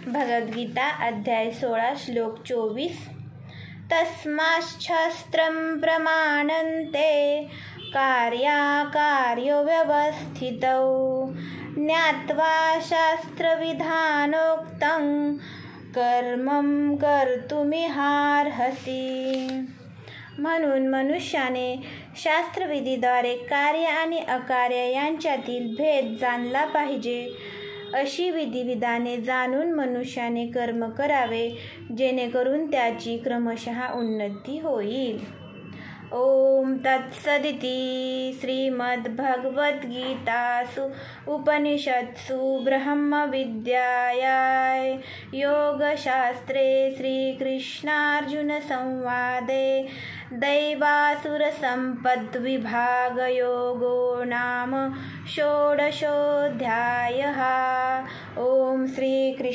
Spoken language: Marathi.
भगवद्गीता अध्याय 16 श्लोक 24। तस्माच्छास्त्रं प्रमाणन्ते कार्याकार्यो व्यवस्थितौ ज्ञात्वा शास्त्रविधानोक्तं कर्मं कर्तुमिहार्हसि। म्हणून मनुष्याने शास्त्रविधीद्वारे कार्य आणि अकार्य यांच्यातील भेद जाणला पाहिजे। अशी विधिविधाने जाणून मनुष्याने कर्म करावे, जेणेकरून त्याची क्रमशः उन्नती होईल। ओम तत्सदिति। श्रीमद्भगवद्गीतासु उपनिषत्सु ब्रह्मविद्यायां योगशास्त्रे श्रीकृष्णार्जुनसंवादे दैवासुरसम्पद्विभागयोगो नाम षोडशोऽध्यायः। ओम श्री कृष्ण।